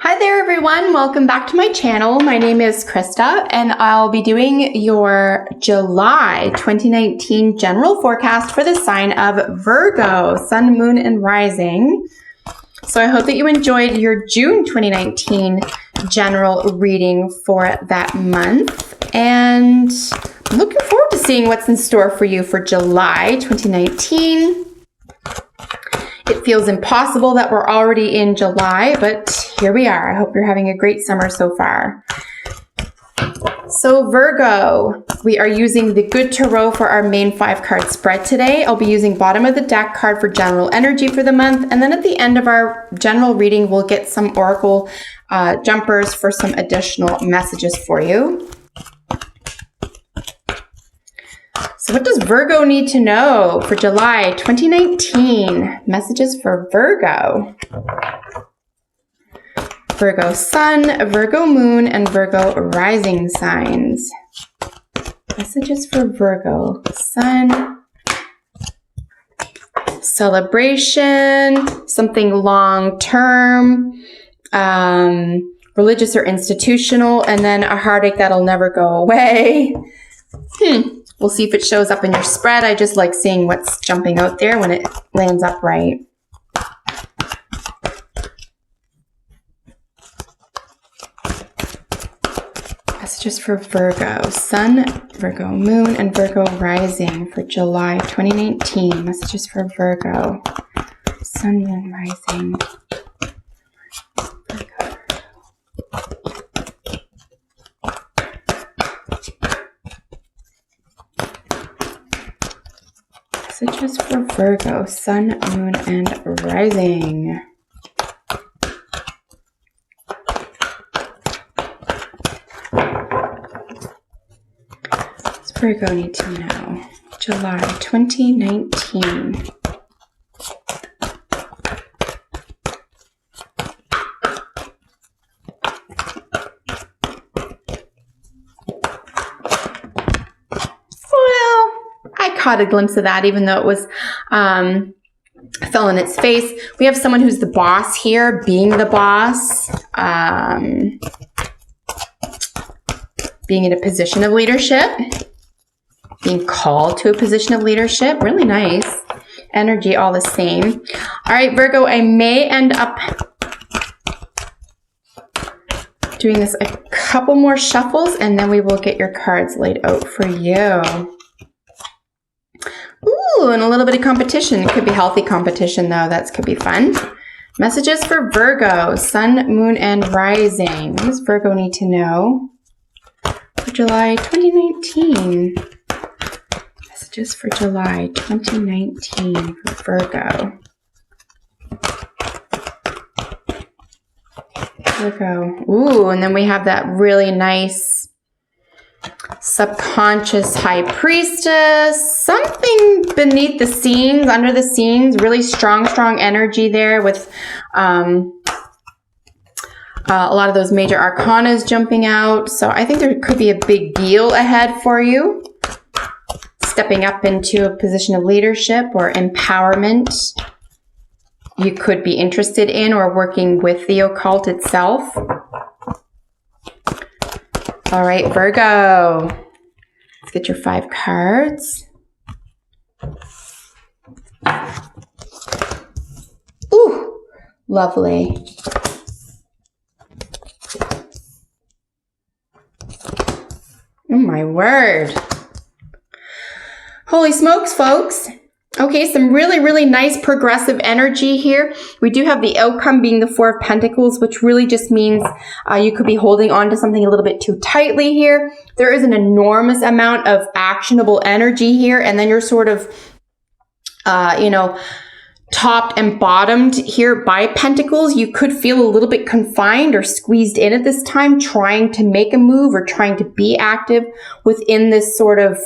Hi there everyone, welcome back to my channel. My name is Krista and I'll be doing your July 2019 general forecast for the sign of Virgo, Sun, Moon, and Rising. So I hope that you enjoyed your June 2019 general reading for that month, and I'm looking forward to seeing what's in store for you for July 2019. It feels impossible that we're already in July, but here we are. I hope you're having a great summer so far. So Virgo, we are using the Good Tarot for our main 5-card spread today. I'll be using bottom of the deck card for general energy for the month, and then at the end of our general reading, we'll get some oracle jumpers for some additional messages for you. So what does Virgo need to know for July 2019? Messages for Virgo. Virgo Sun, Virgo Moon, and Virgo Rising signs. Messages for Virgo Sun. Celebration, something long-term, religious or institutional, and then a heartache that'll never go away. We'll see if it shows up in your spread. I just like seeing what's jumping out there when it lands up right. Messages for Virgo, Sun, Virgo Moon, and Virgo Rising for July 2019. Messages for Virgo, Sun, Moon, Rising. Messages for Virgo, Sun, Moon, and Rising. What's Virgo need to know? July 2019. I caught a glimpse of that, even though it was fell in its face. We have someone who's the boss here, being the boss, being in a position of leadership, being called to a position of leadership. Really nice energy all the same. All right, Virgo, I may end up doing this a couple more shuffles, and then we will get your cards laid out for you. Ooh, and a little bit of competition. It could be healthy competition, though. That could be fun. Messages for Virgo, Sun, Moon, and Rising. What does Virgo need to know for July 2019? Messages for July 2019 for Virgo. Virgo. Ooh, and then we have that really nice subconscious high priestess, something beneath the scenes, under the scenes, really strong energy there with a lot of those major arcanas jumping out. So I think there could be a big deal ahead for you, stepping up into a position of leadership or empowerment you could be interested in, or working with the occult itself. All right, Virgo, let's get your 5 cards. Ooh, lovely. Oh my word. Holy smokes, folks. Okay, some really nice progressive energy here. We do have the outcome being the 4 of Pentacles, which really just means you could be holding on to something a little bit too tightly here. There is an enormous amount of actionable energy here, and then you're sort of, topped and bottomed here by Pentacles. You could feel a little bit confined or squeezed in at this time, trying to make a move or trying to be active within this sort of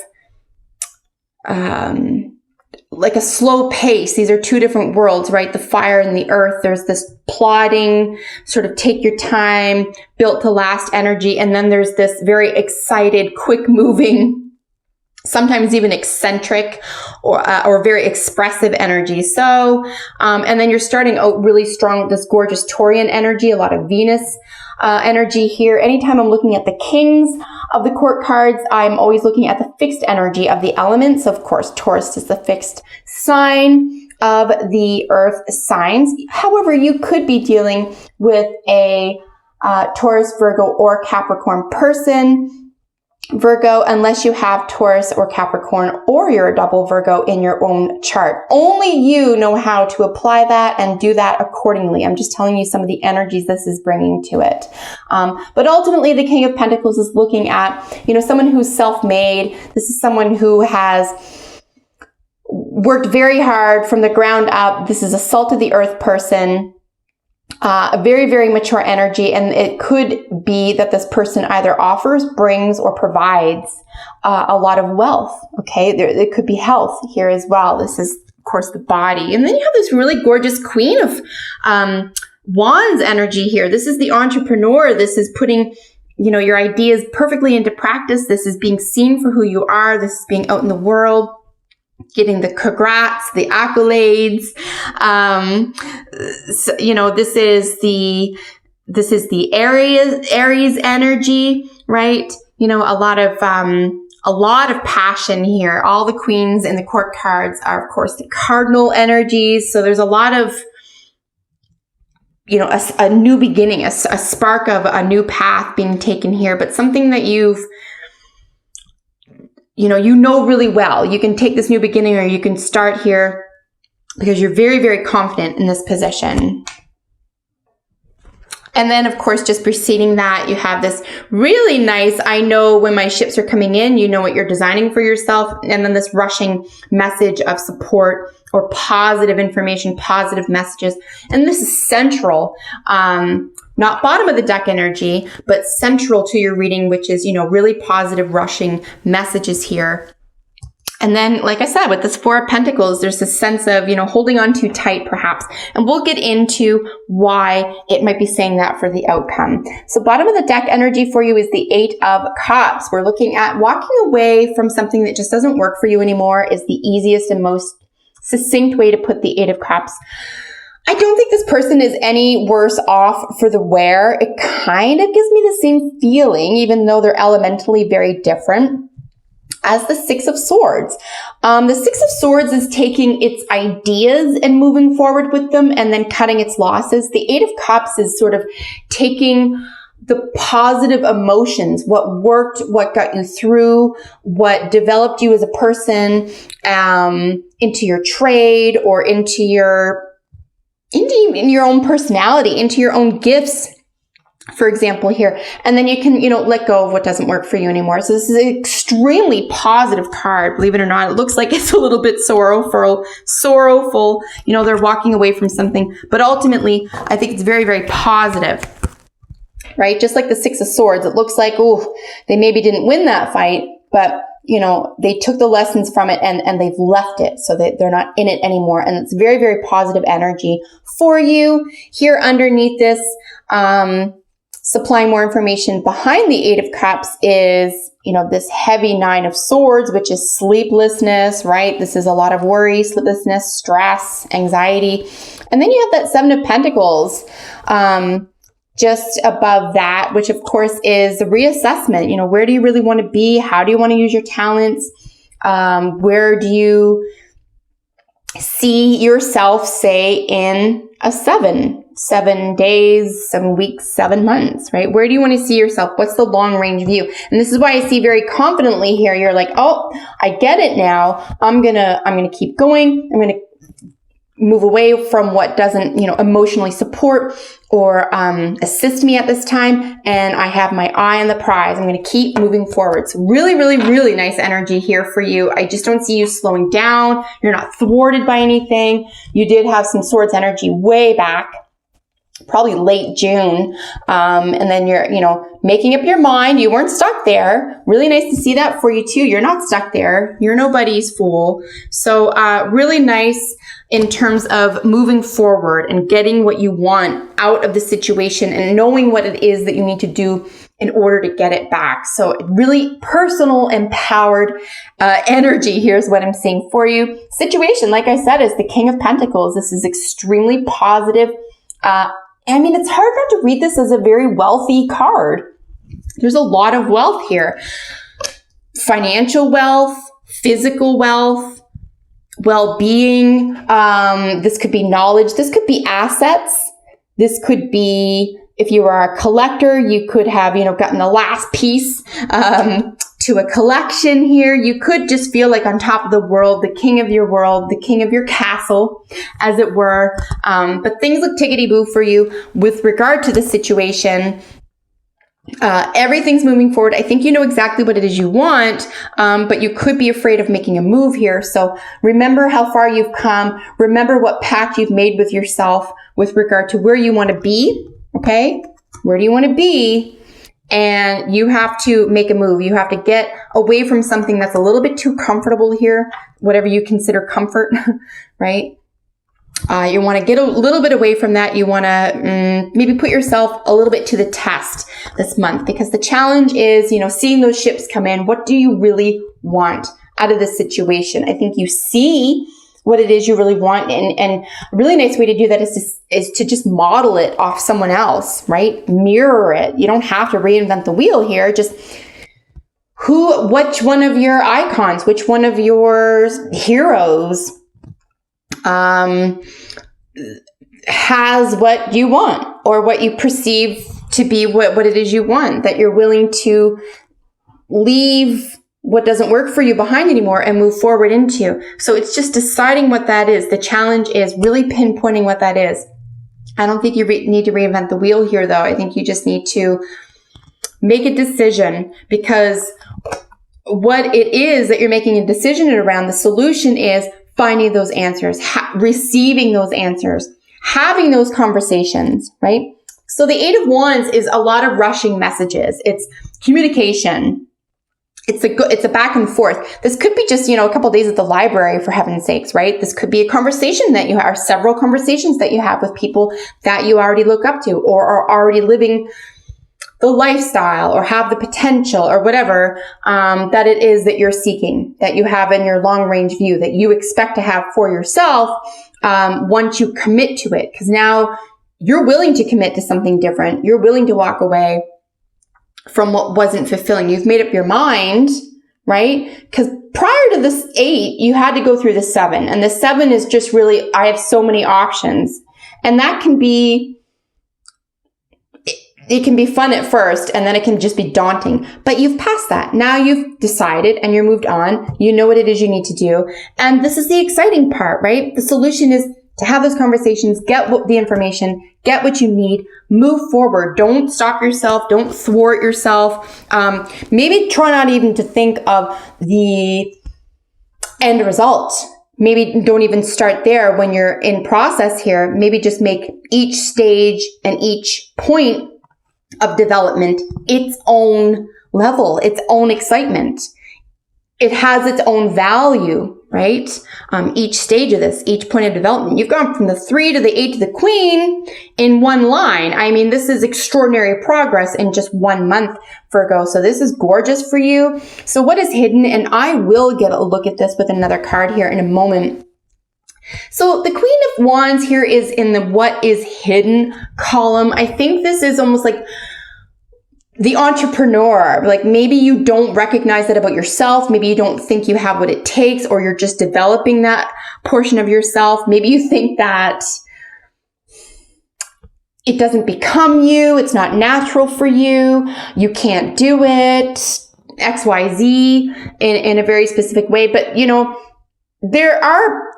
like a slow pace. These are 2 different worlds, right? The fire and the earth. There's this plodding, sort of take your time, built to last energy. And then there's this very excited, quick moving sometimes even eccentric or very expressive energy. So, and then you're starting out really strong with this gorgeous Taurian energy, a lot of Venus energy here. Anytime I'm looking at the kings of the court cards, I'm always looking at the fixed energy of the elements. Of course, Taurus is the fixed sign of the earth signs. However, you could be dealing with a Taurus, Virgo, or Capricorn person. Virgo, unless you have Taurus or Capricorn, or you're a double Virgo in your own chart. Only you know how to apply that and do that accordingly. I'm just telling you some of the energies this is bringing to it. But ultimately, the King of Pentacles is looking at, someone who's self-made. This is someone who has worked very hard from the ground up. This is a salt of the earth person. A very, very mature energy, and it could be that this person either offers, brings, or provides a lot of wealth. Okay, it could be health here as well. This is, of course, the body, and then you have this really gorgeous Queen of Wands energy here. This is the entrepreneur. This is putting, your ideas perfectly into practice. This is being seen for who you are. This is being out in the world, getting the congrats, the accolades. This is the Aries energy, right? A lot of passion here. All the queens in the court cards are, of course, the cardinal energies. So there's a lot of, a new beginning, a spark of a new path being taken here, but something that you know really well. You can take this new beginning, or you can start here because you're very, very confident in this position. And then, of course, just preceding that, you have this really nice, I know when my ships are coming in, you know what you're designing for yourself. And then this rushing message of support or positive information, positive messages. And this is central, not bottom of the deck energy, but central to your reading, which is, really positive rushing messages here. And then, like I said, with this Four of Pentacles, there's this sense of, holding on too tight, perhaps. And we'll get into why it might be saying that for the outcome. So bottom of the deck energy for you is the Eight of Cups. We're looking at walking away from something that just doesn't work for you anymore is the easiest and most succinct way to put the Eight of Cups. I don't think this person is any worse off for the wear. It kind of gives me the same feeling, even though they're elementally very different, as the Six of Swords. The Six of Swords is taking its ideas and moving forward with them and then cutting its losses. The Eight of Cups is sort of taking the positive emotions, what worked, what got you through, what developed you as a person, into your trade or into your own personality, into your own gifts, for example, here. And then you can, let go of what doesn't work for you anymore. So this is an extremely positive card, believe it or not. It looks like it's a little bit sorrowful. They're walking away from something, but ultimately, I think it's very, very positive, right? Just like the Six of Swords, it looks like, they maybe didn't win that fight, but they took the lessons from it and they've left it so that they're not in it anymore. And it's very, very positive energy for you. Here underneath this, supplying more information behind the Eight of Cups is, this heavy Nine of Swords, which is sleeplessness, right? This is a lot of worry, sleeplessness, stress, anxiety. And then you have that Seven of Pentacles, just above that, which of course is the reassessment. Where do you really want to be? How do you want to use your talents? Where do you see yourself, say, in a 7 days, 7 weeks, 7 months, right? Where do you want to see yourself? What's the long range view? And this is why I see very confidently here. You're like, I get it now. I'm going to keep going. I'm going to move away from what doesn't, emotionally support or assist me at this time. And I have my eye on the prize. I'm going to keep moving forward. So really, really, really nice energy here for you. I just don't see you slowing down. You're not thwarted by anything. You did have some Swords energy way back. probably late June. And then you're, making up your mind. You weren't stuck there. Really nice to see that for you too. You're not stuck there. You're nobody's fool. So really nice in terms of moving forward and getting what you want out of the situation and knowing what it is that you need to do in order to get it back. So really personal, empowered energy. Here's what I'm seeing for you. Situation, like I said, is the King of Pentacles. This is extremely positive. It's hard not to read this as a very wealthy card. There's a lot of wealth here. Financial wealth, physical wealth, well-being. This could be knowledge. This could be assets. This could be, if you are a collector, you could have, gotten the last piece to a collection here. You could just feel like on top of the world, the king of your castle, as it were. But things look tickety-boo for you with regard to the situation. Everything's moving forward. I think you know exactly what it is you want, but you could be afraid of making a move here. So remember how far you've come. Remember what pact you've made with yourself with regard to where you want to be. Okay? Where do you want to be? And you have to make a move. You have to get away from something that's a little bit too comfortable here, whatever you consider comfort, right? You want to get a little bit away from that. You want to maybe put yourself a little bit to the test this month, because the challenge is, seeing those ships come in. What do you really want out of this situation? I think you see what it is you really want. And a really nice way to do that is to just model it off someone else, right? Mirror it. You don't have to reinvent the wheel here. Just which one of your icons, which one of your heroes has what you want, or what you perceive to be what it is you want, that you're willing to leave what doesn't work for you behind anymore and move forward into. So it's just deciding what that is. The challenge is really pinpointing what that is. I don't think you need to reinvent the wheel here, though. I think you just need to make a decision, because what it is that you're making a decision around, the solution is finding those answers, receiving those answers, having those conversations, right? So the Eight of Wands is a lot of rushing messages. It's communication. It's a back and forth. This could be just, a couple of days at the library, for heaven's sakes, right? This could be a conversation that you have, or several conversations that you have with people that you already look up to, or are already living the lifestyle, or have the potential, or whatever that it is that you're seeking, that you have in your long range view, that you expect to have for yourself once you commit to it. Because now you're willing to commit to something different. You're willing to walk away from what wasn't fulfilling. You've made up your mind, right? Because prior to this 8, you had to go through the 7. And the 7 is just really, I have so many options. And that can be, it can be fun at first, and then it can just be daunting. But you've passed that. Now you've decided and you're moved on. You know what it is you need to do. And this is the exciting part, right? The solution is to have those conversations, get the information, get what you need, move forward. Don't stop yourself. Don't thwart yourself. Maybe try not even to think of the end result. Maybe don't even start there when you're in process here. Maybe just make each stage and each point of development its own level, its own excitement. It has its own value, right? Each stage of this, each point of development. You've gone from the 3 to the 8 to the Queen in one line. I mean, this is extraordinary progress in just 1 month, Virgo. So this is gorgeous for you. So what is hidden? And I will get a look at this with another card here in a moment. So the Queen of Wands here is in the what is hidden column. I think this is almost like the entrepreneur. Like maybe you don't recognize that about yourself. Maybe you don't think you have what it takes, or you're just developing that portion of yourself. Maybe you think that it doesn't become you. It's not natural for you. You can't do it. XYZ in a very specific way. But there are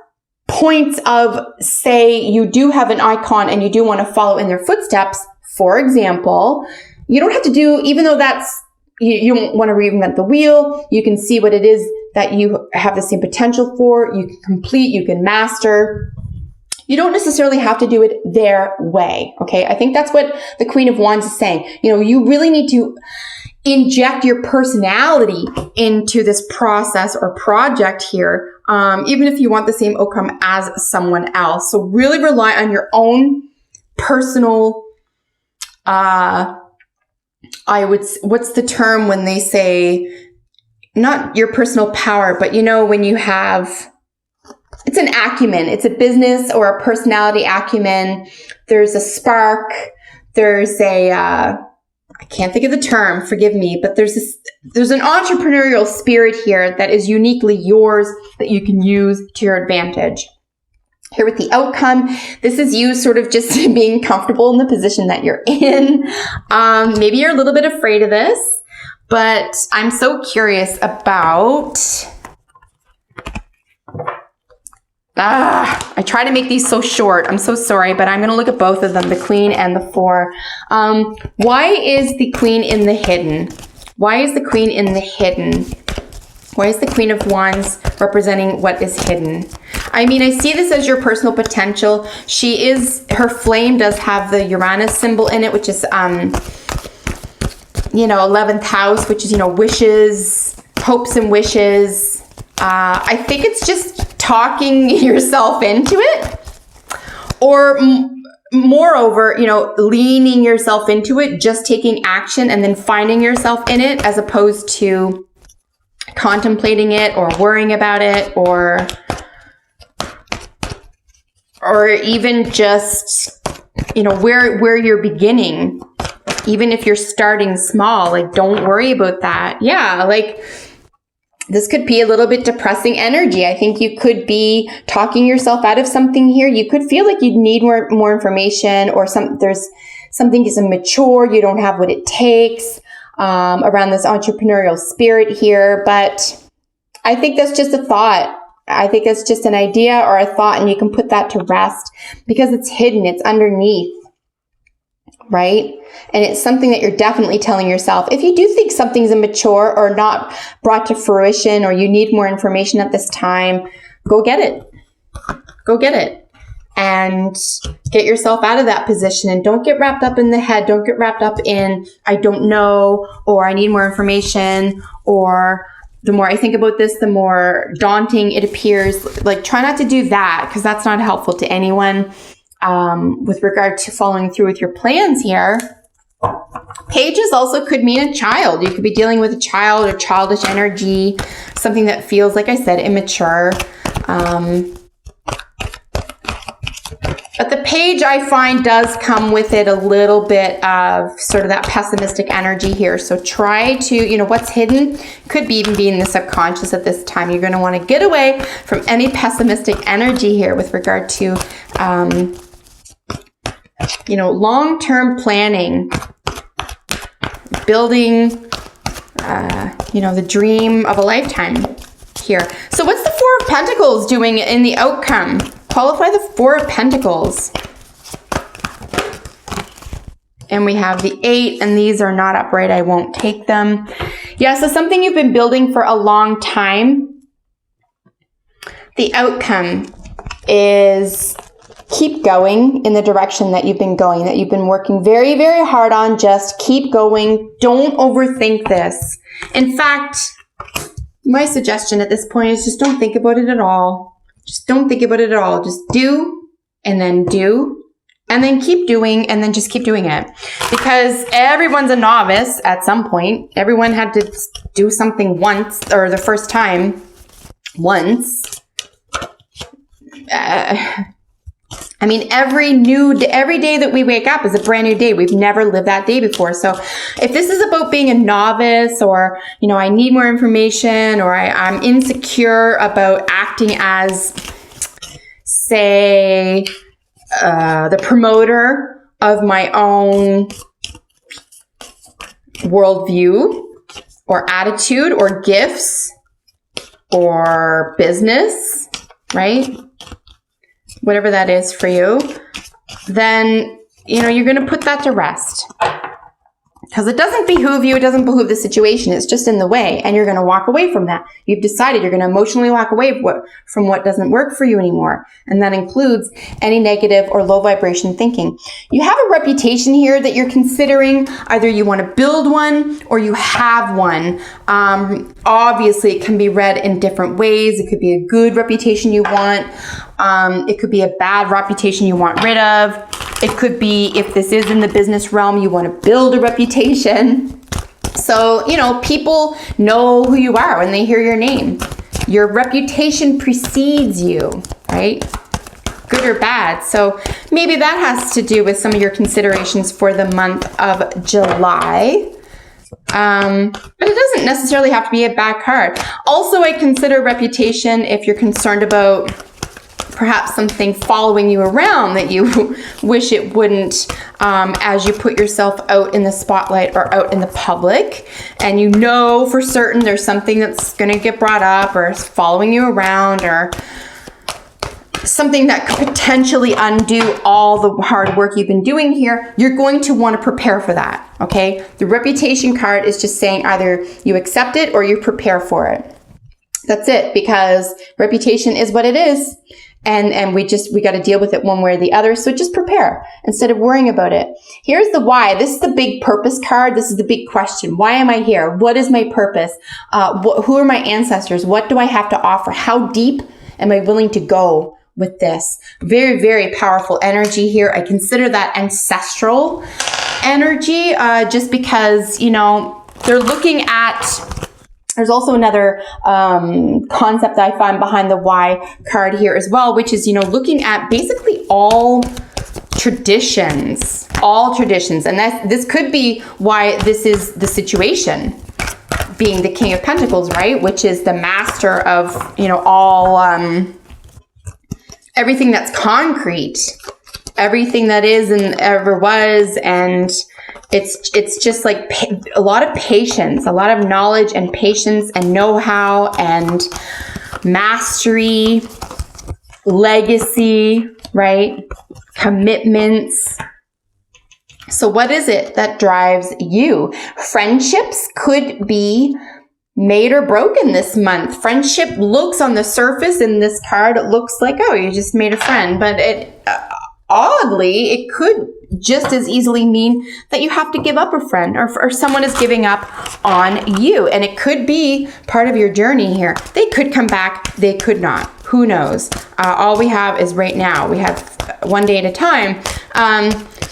points of, say, you do have an icon and you do want to follow in their footsteps. For example, you don't have to do, even though that's, you don't want to reinvent the wheel. You can see what it is that you have the same potential for. You can complete, you can master. You don't necessarily have to do it their way, okay? I think that's what the Queen of Wands is saying. You know, you really need to inject your personality into this process or project here, even if you want the same outcome as someone else. So really rely on your own personal, what's the term when they say, not your personal power, but you know, when you have, it's an acumen, it's a business or a personality acumen. There's a spark, there's a, I can't think of the term, forgive me, but there's an entrepreneurial spirit here that is uniquely yours that you can use to your advantage. Here with the outcome, this is you sort of just being comfortable in the position that you're in. Maybe you're a little bit afraid of this, but I'm so curious about... I try to make these so short. I'm so sorry, but I'm going to look at both of them, the Queen and the Four. Why is the Queen in the hidden? Why is the Queen in the hidden? Why is the Queen of Wands representing what is hidden? I mean, I see this as your personal potential. Her flame does have the Uranus symbol in it, which is, 11th house, which is, wishes, hopes and wishes. I think it's just talking yourself into it, or moreover, leaning yourself into it, just taking action and then finding yourself in it, as opposed to contemplating it or worrying about it, or even just, where you're beginning. Even if you're starting small, like, don't worry about that. Yeah, like, this could be a little bit depressing energy. I think you could be talking yourself out of something here. You could feel like you need more information, or there's something is immature. You don't have what it takes around this entrepreneurial spirit here. But I think that's just a thought. I think it's just an idea or a thought, and you can put that to rest because it's hidden. It's underneath, right? And it's something that you're definitely telling yourself. If you do think something's immature or not brought to fruition, or you need more information at this time, go get it. Go get it. And get yourself out of that position, and don't get wrapped up in the head. Don't get wrapped up in, I don't know, or I need more information, or the more I think about this, the more daunting it appears. Like, try not to do that, because that's not helpful to anyone. With regard to following through with your plans here. Pages also could mean a child. You could be dealing with a child or childish energy, something that feels, like I said, immature. But the page, I find, does come with it a little bit of sort of that pessimistic energy here. So try to, what's hidden could be even be in the subconscious at this time. You're going to want to get away from any pessimistic energy here with regard to, long-term planning, building, the dream of a lifetime here. So what's the Four of Pentacles doing in the outcome? Qualify the Four of Pentacles. And we have the 8, and these are not upright. I won't take them. Yeah, so something you've been building for a long time. The outcome is keep going in the direction that you've been going, that you've been working very, very hard on. Just keep going. Don't overthink this. In fact, my suggestion at this point is just don't think about it at all. Just don't think about it at all. Just do, and then keep doing, and then just keep doing it. Because everyone's a novice at some point. Everyone had to do something once, or the first time once. Every day that we wake up is a brand new day. We've never lived that day before. So if this is about being a novice, or, I need more information, or I'm insecure about acting as, say, the promoter of my own worldview, or attitude, or gifts, or business, right? Whatever that is for you, then, you're going to put that to rest. because it doesn't behoove you. It doesn't behoove the situation. It's just in the way. And you're going to walk away from that. You've decided you're going to emotionally walk away from what doesn't work for you anymore. And that includes any negative or low vibration thinking. You have a reputation here that you're considering. Either you want to build one or you have one. Obviously, it can be read in different ways. It could be a good reputation you want. It could be a bad reputation you want rid of. It could be, if this is in the business realm, you want to build a reputation. So, you know, people know who you are when they hear your name. Your reputation precedes you, right? Good or bad. So maybe that has to do with some of your considerations for the month of July. But it doesn't necessarily have to be a bad card. Also, I consider reputation if you're concerned about perhaps something following you around that you wish it wouldn't, as you put yourself out in the spotlight or out in the public, and you know for certain there's something that's going to get brought up or is following you around, or something that could potentially undo all the hard work you've been doing here. You're going to want to prepare for that, okay? The reputation card is just saying either you accept it or you prepare for it. That's it, because reputation is what it is. And we got to deal with it one way or the other. So just prepare instead of worrying about it. Here's the why. This is the big purpose card. This is the big question. Why am I here? What is my purpose? Who are my ancestors? What do I have to offer? How deep am I willing to go with this? Very, very powerful energy here. I consider that ancestral energy, just because, you know, they're looking at. There's also another concept that I find behind the why card here as well, which is, you know, looking at basically all traditions. And this could be why this is the situation, being the King of Pentacles, right? Which is the master of, you know, all, everything that's concrete, everything that is and ever was, and it's just like a lot of patience, a lot of knowledge and patience and know-how and mastery, legacy, right? Commitments. So what is it that drives you? Friendships could be made or broken this month. Friendship looks on the surface in this card, it looks like, oh, you just made a friend, but oddly, it could just as easily mean that you have to give up a friend, or someone is giving up on you. And it could be part of your journey here. They could come back. They could not. Who knows? All we have is right now. We have one day at a time.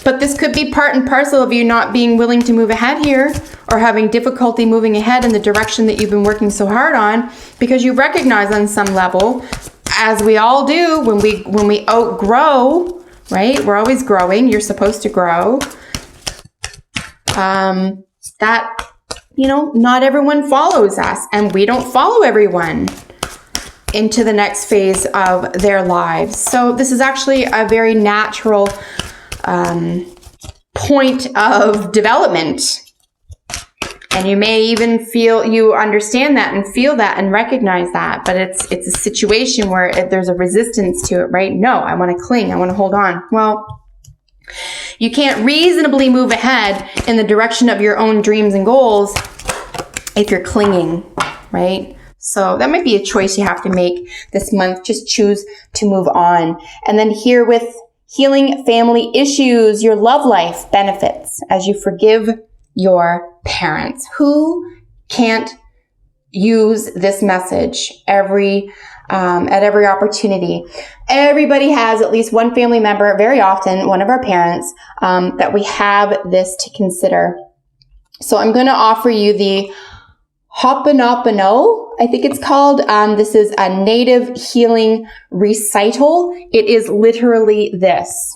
But this could be part and parcel of you not being willing to move ahead here, or having difficulty moving ahead in the direction that you've been working so hard on, because you recognize on some level, as we all do when we outgrow, right? We're always growing. You're supposed to grow. That, you know, not everyone follows us, and we don't follow everyone into the next phase of their lives. So this is actually a very natural point of development. And you may even feel, you understand that and feel that and recognize that, but it's a situation where there's a resistance to it, right? No, I want to cling. I want to hold on. Well, you can't reasonably move ahead in the direction of your own dreams and goals if you're clinging, right? So that might be a choice you have to make this month. Just choose to move on. And then here with healing family issues, your love life benefits as you forgive your parents. Who can't use this message at every opportunity? Everybody has at least one family member, very often one of our parents, that we have this to consider. So I'm going to offer you the Ho'oponopono, I think it's called. This is a native healing recital. It is literally this: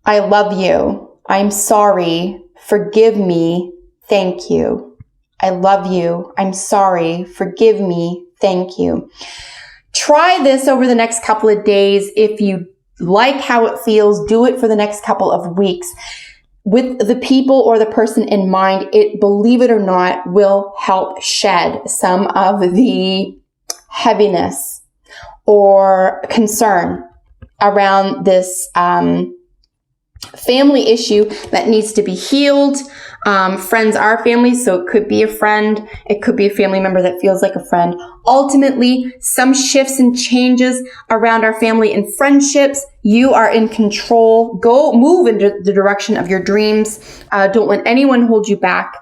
I love you. I'm sorry. Forgive me. Thank you. I love you. I'm sorry. Forgive me. Thank you. Try this over the next couple of days. If you like how it feels, do it for the next couple of weeks. With the people or the person in mind, it, believe it or not, will help shed some of the heaviness or concern around this family issue that needs to be healed, Friends are family, so it could be a friend. It could be a family member that feels like a friend. Ultimately, some shifts and changes around our family and friendships. You are in control. Go move in the direction of your dreams. Don't let anyone hold you back.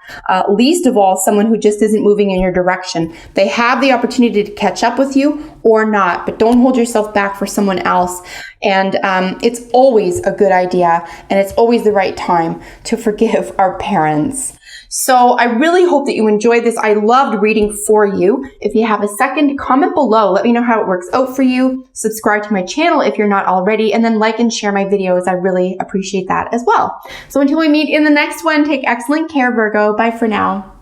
Least of all, someone who just isn't moving in your direction. They have the opportunity to catch up with you or not, but don't hold yourself back for someone else. And it's always a good idea, and it's always the right time to forgive our parents. So I really hope that you enjoyed this. I loved reading for you. If you have a second, comment below. Let me know how it works out for you. Subscribe to my channel if you're not already, and then like and share my videos. I really appreciate that as well. So until we meet in the next one, take excellent care, Virgo. Bye for now.